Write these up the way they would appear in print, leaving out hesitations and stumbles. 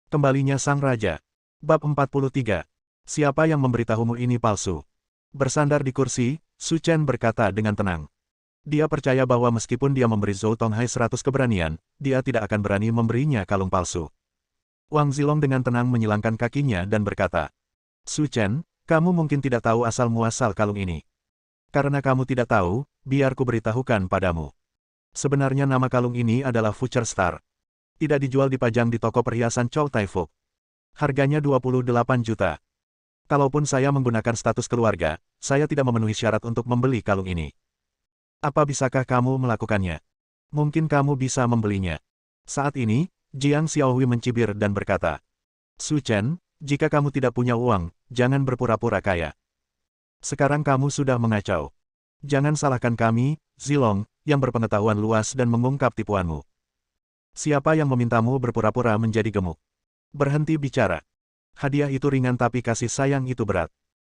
Kembalinya Sang Raja. Bab 43. Siapa yang memberitahumu ini palsu? Bersandar di kursi, Su Chen berkata dengan tenang. Dia percaya bahwa meskipun dia memberi Zhou Tonghai 100 keberanian, dia tidak akan berani memberinya kalung palsu. Wang Zilong dengan tenang menyilangkan kakinya dan berkata, Su Chen, kamu mungkin tidak tahu asal-muasal kalung ini. Karena kamu tidak tahu, biar ku beritahukan padamu. Sebenarnya nama kalung ini adalah Future Star. Tidak dijual dipajang di toko perhiasan Chow Tai Fook. Harganya 28 juta. Kalaupun saya menggunakan status keluarga, saya tidak memenuhi syarat untuk membeli kalung ini. Apa bisakah kamu melakukannya? Mungkin kamu bisa membelinya. Saat ini, Jiang Xiaohui mencibir dan berkata, Su Chen, jika kamu tidak punya uang, jangan berpura-pura kaya. Sekarang kamu sudah mengacau. Jangan salahkan kami, Zilong, yang berpengetahuan luas dan mengungkap tipuanmu. Siapa yang memintamu berpura-pura menjadi gemuk? Berhenti bicara. Hadiah itu ringan tapi kasih sayang itu berat.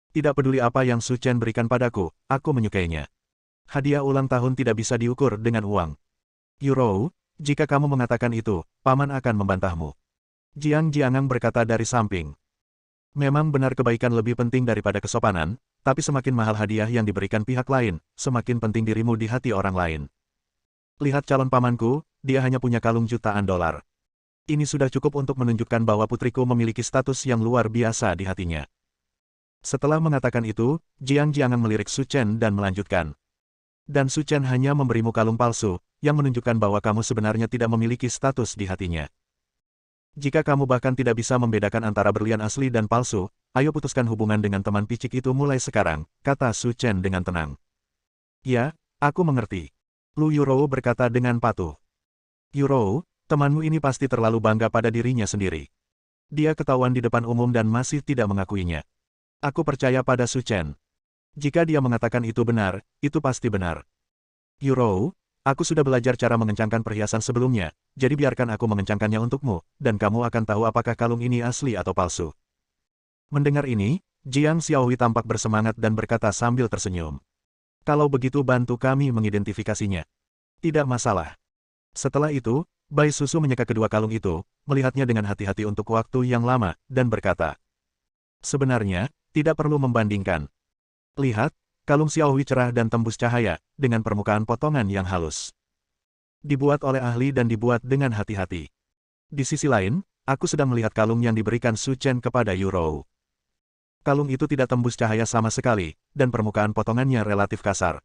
Tidak peduli apa yang Su Chen berikan padaku, aku menyukainya. Hadiah ulang tahun tidak bisa diukur dengan uang. Yurou, jika kamu mengatakan itu, paman akan membantahmu. Jiang Jiangang berkata dari samping. Memang benar kebaikan lebih penting daripada kesopanan, tapi semakin mahal hadiah yang diberikan pihak lain, semakin penting dirimu di hati orang lain. Lihat calon pamanku, dia hanya punya kalung jutaan dolar. Ini sudah cukup untuk menunjukkan bahwa putriku memiliki status yang luar biasa di hatinya. Setelah mengatakan itu, Jiang Jiangang melirik Su Chen dan melanjutkan. Dan Su Chen hanya memberimu kalung palsu, yang menunjukkan bahwa kamu sebenarnya tidak memiliki status di hatinya. Jika kamu bahkan tidak bisa membedakan antara berlian asli dan palsu, ayo putuskan hubungan dengan teman picik itu mulai sekarang, kata Su Chen dengan tenang. Ya, aku mengerti. Lu Yurou berkata dengan patuh. Yurou, temanmu ini pasti terlalu bangga pada dirinya sendiri. Dia ketahuan di depan umum dan masih tidak mengakuinya. Aku percaya pada Su Chen. Jika dia mengatakan itu benar, itu pasti benar. Yurou, aku sudah belajar cara mengencangkan perhiasan sebelumnya, jadi biarkan aku mengencangkannya untukmu, dan kamu akan tahu apakah kalung ini asli atau palsu. Mendengar ini, Jiang Xiaohui tampak bersemangat dan berkata sambil tersenyum. Kalau begitu bantu kami mengidentifikasinya. Tidak masalah. Setelah itu, Bai Susu menyeka kedua kalung itu, melihatnya dengan hati-hati untuk waktu yang lama, dan berkata. Sebenarnya, tidak perlu membandingkan. Lihat, kalung Xiaohui cerah dan tembus cahaya, dengan permukaan potongan yang halus. Dibuat oleh ahli dan dibuat dengan hati-hati. Di sisi lain, aku sedang melihat kalung yang diberikan Su Chen kepada Yurou. Kalung itu tidak tembus cahaya sama sekali, dan permukaan potongannya relatif kasar.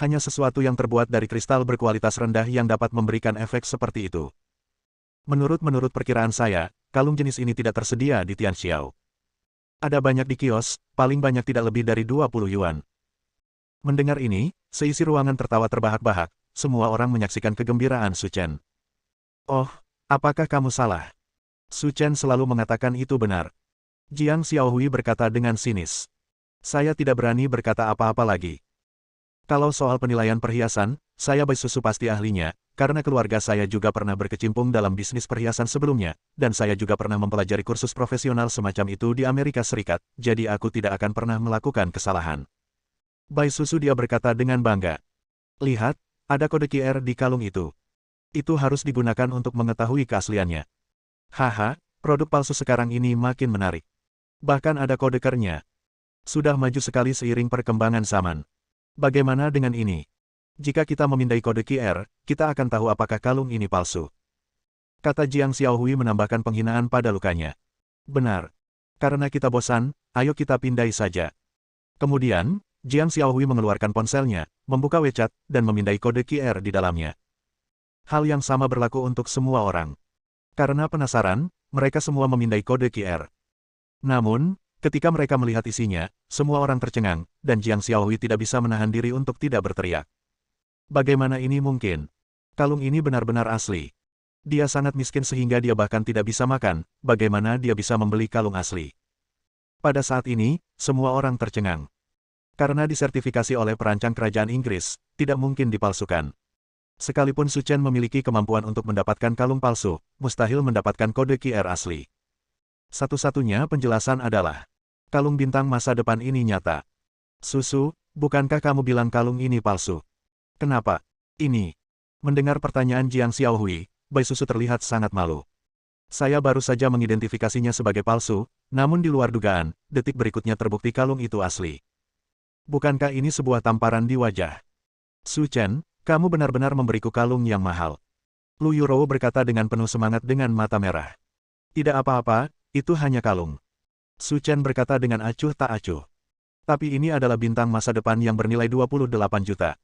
Hanya sesuatu yang terbuat dari kristal berkualitas rendah yang dapat memberikan efek seperti itu. Menurut perkiraan saya, kalung jenis ini tidak tersedia di Tianxiao. Ada banyak di kios, paling banyak tidak lebih dari 20 yuan. Mendengar ini, seisi ruangan tertawa terbahak-bahak, semua orang menyaksikan kegembiraan Su Chen. Oh, apakah kamu salah? Su Chen selalu mengatakan itu benar. Jiang Xiaohui berkata dengan sinis. Saya tidak berani berkata apa-apa lagi. Kalau soal penilaian perhiasan, saya Bai Susu pasti ahlinya, karena keluarga saya juga pernah berkecimpung dalam bisnis perhiasan sebelumnya, dan saya juga pernah mempelajari kursus profesional semacam itu di Amerika Serikat, jadi aku tidak akan pernah melakukan kesalahan. Bai Susu dia berkata dengan bangga. Lihat, ada kode QR di kalung itu. Itu harus digunakan untuk mengetahui keasliannya. Haha, produk palsu sekarang ini makin menarik. Bahkan ada kode QR-nya. Sudah maju sekali seiring perkembangan zaman. Bagaimana dengan ini? Jika kita memindai kode QR, kita akan tahu apakah kalung ini palsu. Kata Jiang Xiaohui menambahkan penghinaan pada lukanya. Benar. Karena kita bosan, ayo kita pindai saja. Kemudian, Jiang Xiaohui mengeluarkan ponselnya, membuka WeChat, dan memindai kode QR di dalamnya. Hal yang sama berlaku untuk semua orang. Karena penasaran, mereka semua memindai kode QR. Namun, ketika mereka melihat isinya, semua orang tercengang, dan Jiang Xiaohui tidak bisa menahan diri untuk tidak berteriak. Bagaimana ini mungkin? Kalung ini benar-benar asli. Dia sangat miskin sehingga dia bahkan tidak bisa makan, bagaimana dia bisa membeli kalung asli? Pada saat ini, semua orang tercengang. Karena disertifikasi oleh perancang kerajaan Inggris, tidak mungkin dipalsukan. Sekalipun Su Chen memiliki kemampuan untuk mendapatkan kalung palsu, mustahil mendapatkan kode QR asli. Satu-satunya penjelasan adalah, kalung bintang masa depan ini nyata. Susu, bukankah kamu bilang kalung ini palsu? Kenapa? Ini. Mendengar pertanyaan Jiang Xiaohui, Bai Susu terlihat sangat malu. Saya baru saja mengidentifikasinya sebagai palsu, namun di luar dugaan, detik berikutnya terbukti kalung itu asli. Bukankah ini sebuah tamparan di wajah? Su Chen, kamu benar-benar memberiku kalung yang mahal. Lu Yurou berkata dengan penuh semangat dengan mata merah. Tidak apa-apa, itu hanya kalung. Su Chen berkata dengan acuh tak acuh. Tapi ini adalah bintang masa depan yang bernilai 28 juta.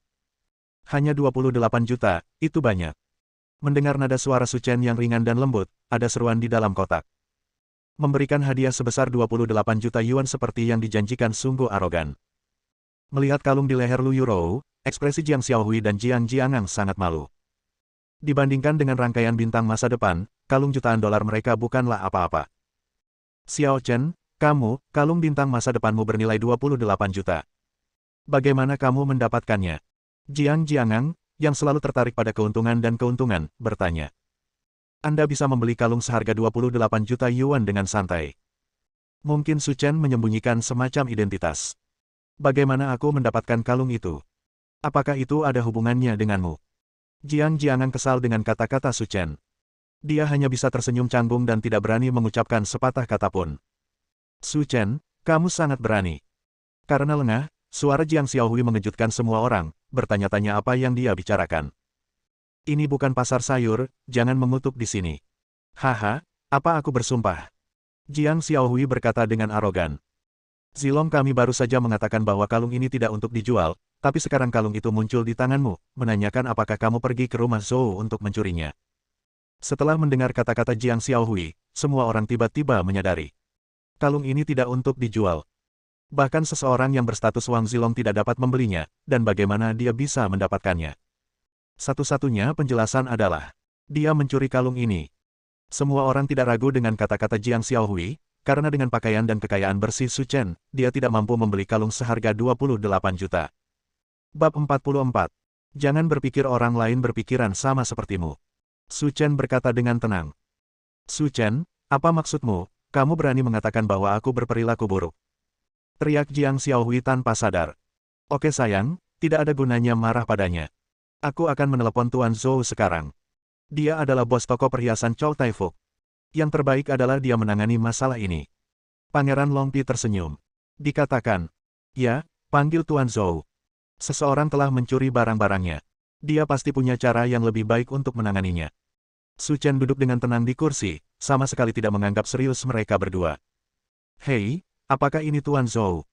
Hanya 28 juta, itu banyak. Mendengar nada suara Su Chen yang ringan dan lembut, ada seruan di dalam kotak. Memberikan hadiah sebesar 28 juta yuan seperti yang dijanjikan sungguh arogan. Melihat kalung di leher Lu Yurou, ekspresi Jiang Xiaohui dan Jiang Jiangang sangat malu. Dibandingkan dengan rangkaian bintang masa depan, kalung jutaan dolar mereka bukanlah apa-apa. Xiao Chen, kamu, kalung bintang masa depanmu bernilai 28 juta. Bagaimana kamu mendapatkannya? Jiang Jiangang, yang selalu tertarik pada keuntungan dan keuntungan, bertanya. Anda bisa membeli kalung seharga 28 juta yuan dengan santai. Mungkin Su Chen menyembunyikan semacam identitas. Bagaimana aku mendapatkan kalung itu? Apakah itu ada hubungannya denganmu? Jiang Jiangang kesal dengan kata-kata Su Chen. Dia hanya bisa tersenyum canggung dan tidak berani mengucapkan sepatah kata pun. Su Chen, kamu sangat berani. Karena lengah, suara Jiang Xiaohui mengejutkan semua orang, bertanya-tanya apa yang dia bicarakan. Ini bukan pasar sayur, jangan mengutuk di sini. Haha, apa aku bersumpah? Jiang Xiaohui berkata dengan arogan. Zilong, kami baru saja mengatakan bahwa kalung ini tidak untuk dijual, tapi sekarang kalung itu muncul di tanganmu, menanyakan apakah kamu pergi ke rumah Zhou untuk mencurinya. Setelah mendengar kata-kata Jiang Xiaohui, semua orang tiba-tiba menyadari. Kalung ini tidak untuk dijual. Bahkan seseorang yang berstatus Wang Zilong tidak dapat membelinya, dan bagaimana dia bisa mendapatkannya. Satu-satunya penjelasan adalah, dia mencuri kalung ini. Semua orang tidak ragu dengan kata-kata Jiang Xiaohui, karena dengan pakaian dan kekayaan bersih Su Chen, dia tidak mampu membeli kalung seharga 28 juta. Bab 44. Jangan berpikir orang lain berpikiran sama sepertimu. Su Chen berkata dengan tenang. Su Chen, apa maksudmu? Kamu berani mengatakan bahwa aku berperilaku buruk? Teriak Jiang Xiaohui tanpa sadar. Oke sayang, tidak ada gunanya marah padanya. Aku akan menelepon Tuan Zhou sekarang. Dia adalah bos toko perhiasan Chow Tai Fook. Yang terbaik adalah dia menangani masalah ini. Pangeran Longpi tersenyum. Dikatakan, ya, panggil Tuan Zhou. Seseorang telah mencuri barang-barangnya. Dia pasti punya cara yang lebih baik untuk menanganinya. Su Chen duduk dengan tenang di kursi, sama sekali tidak menganggap serius mereka berdua. Hei, apakah ini Tuan Zhou?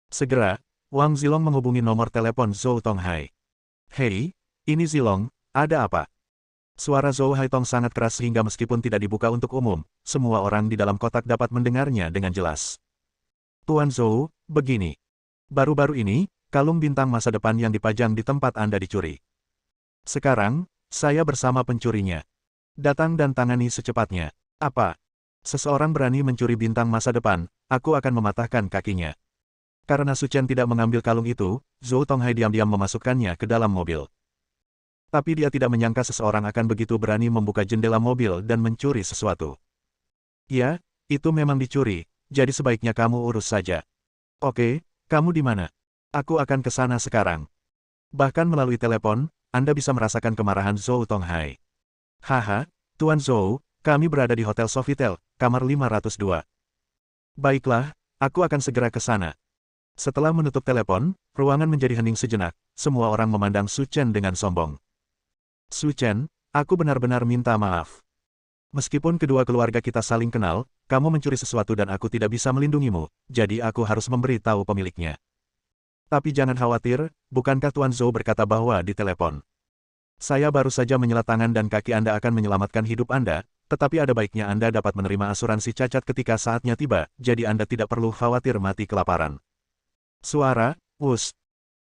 Segera, Wang Zilong menghubungi nomor telepon Zhou Tonghai. Hei, ini Zilong, ada apa? Suara Zhou Haitong sangat keras sehingga meskipun tidak dibuka untuk umum, semua orang di dalam kotak dapat mendengarnya dengan jelas. Tuan Zhou, begini. Baru-baru ini, kalung bintang masa depan yang dipajang di tempat Anda dicuri. Sekarang, saya bersama pencurinya. Datang dan tangani secepatnya. Apa? Seseorang berani mencuri bintang masa depan, aku akan mematahkan kakinya. Karena Su Chen tidak mengambil kalung itu, Zhou Tonghai diam-diam memasukkannya ke dalam mobil. Tapi dia tidak menyangka seseorang akan begitu berani membuka jendela mobil dan mencuri sesuatu. Ya, itu memang dicuri, jadi sebaiknya kamu urus saja. Oke, kamu di mana? Aku akan ke sana sekarang. Bahkan melalui telepon, Anda bisa merasakan kemarahan Zhou Tonghai. Haha, Tuan Zhou, kami berada di Hotel Sofitel, kamar 502. Baiklah, aku akan segera ke sana. Setelah menutup telepon, ruangan menjadi hening sejenak, semua orang memandang Su Chen dengan sombong. Su Chen, aku benar-benar minta maaf. Meskipun kedua keluarga kita saling kenal, kamu mencuri sesuatu dan aku tidak bisa melindungimu, jadi aku harus memberi tahu pemiliknya. Tapi jangan khawatir, bukankah Tuan Zhou berkata bahwa di telepon? Saya baru saja menyelat tangan dan kaki Anda akan menyelamatkan hidup Anda, tetapi ada baiknya Anda dapat menerima asuransi cacat ketika saatnya tiba, jadi Anda tidak perlu khawatir mati kelaparan. Suara, wus.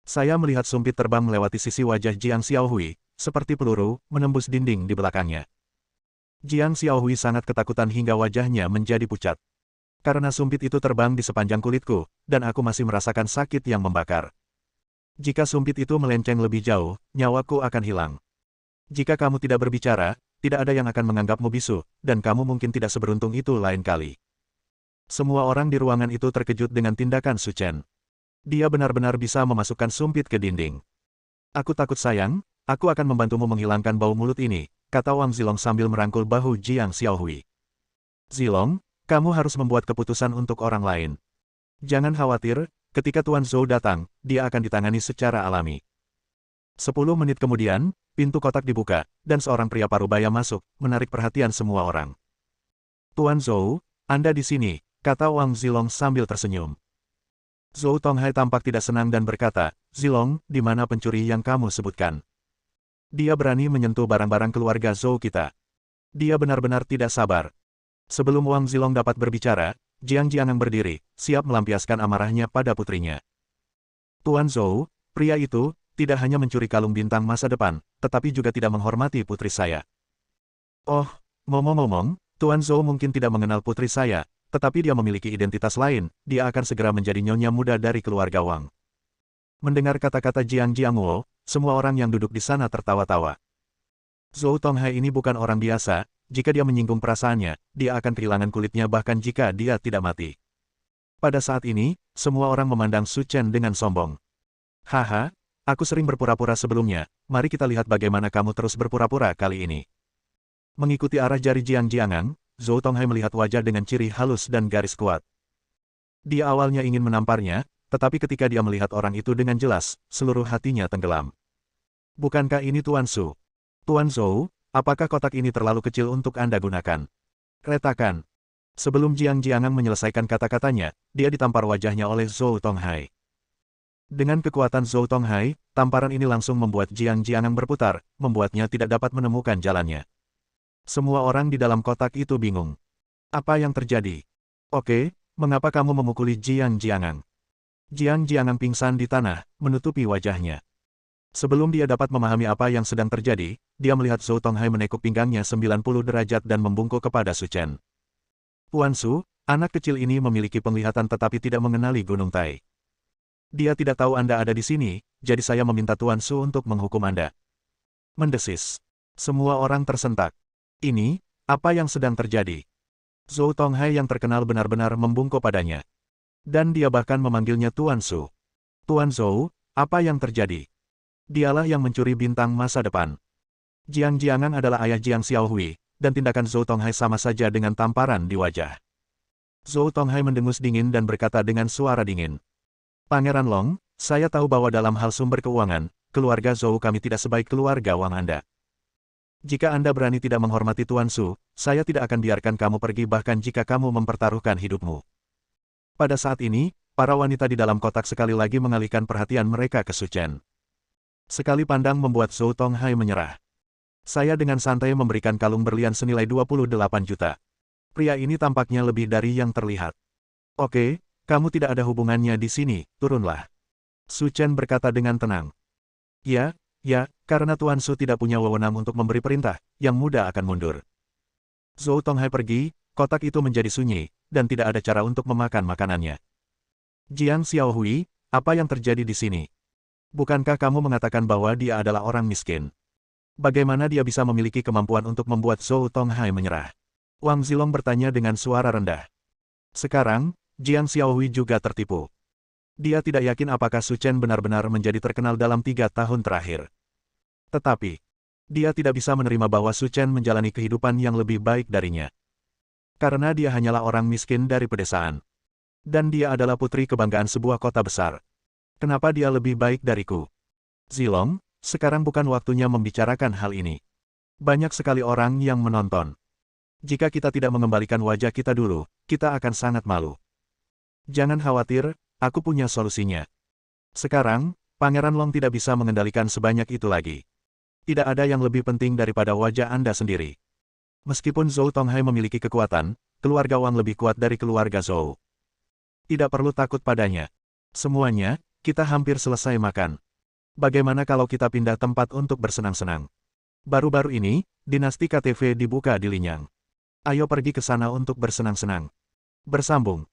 Saya melihat sumpit terbang melewati sisi wajah Jiang Xiaohui, seperti peluru, menembus dinding di belakangnya. Jiang Xiaohui sangat ketakutan hingga wajahnya menjadi pucat. Karena sumpit itu terbang di sepanjang kulitku, dan aku masih merasakan sakit yang membakar. Jika sumpit itu melenceng lebih jauh, nyawaku akan hilang. Jika kamu tidak berbicara, tidak ada yang akan menganggapmu bisu, dan kamu mungkin tidak seberuntung itu lain kali. Semua orang di ruangan itu terkejut dengan tindakan Su Chen. Dia benar-benar bisa memasukkan sumpit ke dinding. Aku takut sayang, aku akan membantumu menghilangkan bau mulut ini, kata Wang Zilong sambil merangkul bahu Jiang Xiaohui. Zilong, kamu harus membuat keputusan untuk orang lain. Jangan khawatir, ketika Tuan Zhou datang, dia akan ditangani secara alami. 10 menit kemudian, pintu kotak dibuka, dan seorang pria parubaya masuk, menarik perhatian semua orang. Tuan Zhou, Anda di sini, kata Wang Zilong sambil tersenyum. Zhou Tonghai tampak tidak senang dan berkata, Zilong, di mana pencuri yang kamu sebutkan? Dia berani menyentuh barang-barang keluarga Zhou kita. Dia benar-benar tidak sabar. Sebelum Wang Zilong dapat berbicara, Jiang Jiangang berdiri, siap melampiaskan amarahnya pada putrinya. Tuan Zhou, pria itu, tidak hanya mencuri kalung bintang masa depan, tetapi juga tidak menghormati putri saya. Oh, ngomong-ngomong, Tuan Zhou mungkin tidak mengenal putri saya, tetapi dia memiliki identitas lain, dia akan segera menjadi nyonya muda dari keluarga Wang. Mendengar kata-kata Jiang Jiangwo, semua orang yang duduk di sana tertawa-tawa. Zhou Tonghai ini bukan orang biasa, jika dia menyinggung perasaannya, dia akan kehilangan kulitnya bahkan jika dia tidak mati. Pada saat ini, semua orang memandang Su Chen dengan sombong. Haha, aku sering berpura-pura sebelumnya, mari kita lihat bagaimana kamu terus berpura-pura kali ini. Mengikuti arah jari Jiang Jiangang, Zhou Tonghai melihat wajah dengan ciri halus dan garis kuat. Dia awalnya ingin menamparnya, tetapi ketika dia melihat orang itu dengan jelas, seluruh hatinya tenggelam. Bukankah ini Tuan Su? Tuan Zhou, apakah kotak ini terlalu kecil untuk Anda gunakan? Retakan. Sebelum Jiang Jiangang menyelesaikan kata-katanya, dia ditampar wajahnya oleh Zhou Tonghai. Dengan kekuatan Zhou Tonghai, tamparan ini langsung membuat Jiang Jiangang berputar, membuatnya tidak dapat menemukan jalannya. Semua orang di dalam kotak itu bingung. Apa yang terjadi? Oke, mengapa kamu memukuli Jiang Jiangang? Jiang Jiangang pingsan di tanah, menutupi wajahnya. Sebelum dia dapat memahami apa yang sedang terjadi, dia melihat Zhou Tonghai menekuk pinggangnya 90 derajat dan membungkuk kepada Su Chen. Tuan Su, anak kecil ini memiliki penglihatan tetapi tidak mengenali Gunung Tai. Dia tidak tahu Anda ada di sini, jadi saya meminta Tuan Su untuk menghukum Anda. Mendesis. Semua orang tersentak. Ini, apa yang sedang terjadi? Zhou Tonghai yang terkenal benar-benar membungkuk padanya. Dan dia bahkan memanggilnya Tuan Su. Tuan Zhou, apa yang terjadi? Dialah yang mencuri bintang masa depan. Jiang Jiangang adalah ayah Jiang Xiaohui, dan tindakan Zhou Tonghai sama saja dengan tamparan di wajah. Zhou Tonghai mendengus dingin dan berkata dengan suara dingin. Pangeran Long, saya tahu bahwa dalam hal sumber keuangan, keluarga Zhou kami tidak sebaik keluarga Wang Anda. Jika Anda berani tidak menghormati Tuan Su, saya tidak akan biarkan kamu pergi bahkan jika kamu mempertaruhkan hidupmu. Pada saat ini, para wanita di dalam kotak sekali lagi mengalihkan perhatian mereka ke Su Chen. Sekali pandang membuat Zhou Tonghai menyerah. Saya dengan santai memberikan kalung berlian senilai 28 juta. Pria ini tampaknya lebih dari yang terlihat. Oke, kamu tidak ada hubungannya di sini, turunlah. Su Chen berkata dengan tenang. Ya, karena Tuan Su tidak punya wewenang untuk memberi perintah, yang muda akan mundur. Zhou Tonghai pergi, kotak itu menjadi sunyi, dan tidak ada cara untuk memakan makanannya. Jiang Xiaohui, apa yang terjadi di sini? Bukankah kamu mengatakan bahwa dia adalah orang miskin? Bagaimana dia bisa memiliki kemampuan untuk membuat Zhou Tonghai menyerah? Wang Zilong bertanya dengan suara rendah. Sekarang, Jiang Xiaohui juga tertipu. Dia tidak yakin apakah Su Chen benar-benar menjadi terkenal dalam 3 tahun terakhir. Tetapi, dia tidak bisa menerima bahwa Su Chen menjalani kehidupan yang lebih baik darinya. Karena dia hanyalah orang miskin dari pedesaan. Dan dia adalah putri kebanggaan sebuah kota besar. Kenapa dia lebih baik dariku? Zilong, sekarang bukan waktunya membicarakan hal ini. Banyak sekali orang yang menonton. Jika kita tidak mengembalikan wajah kita dulu, kita akan sangat malu. Jangan khawatir, aku punya solusinya. Sekarang, Pangeran Long tidak bisa mengendalikan sebanyak itu lagi. Tidak ada yang lebih penting daripada wajah Anda sendiri. Meskipun Zhou Tonghai memiliki kekuatan, keluarga Wang lebih kuat dari keluarga Zhou. Tidak perlu takut padanya. Semuanya, kita hampir selesai makan. Bagaimana kalau kita pindah tempat untuk bersenang-senang? Baru-baru ini, dinasti KTV dibuka di Linyang. Ayo pergi ke sana untuk bersenang-senang. Bersambung.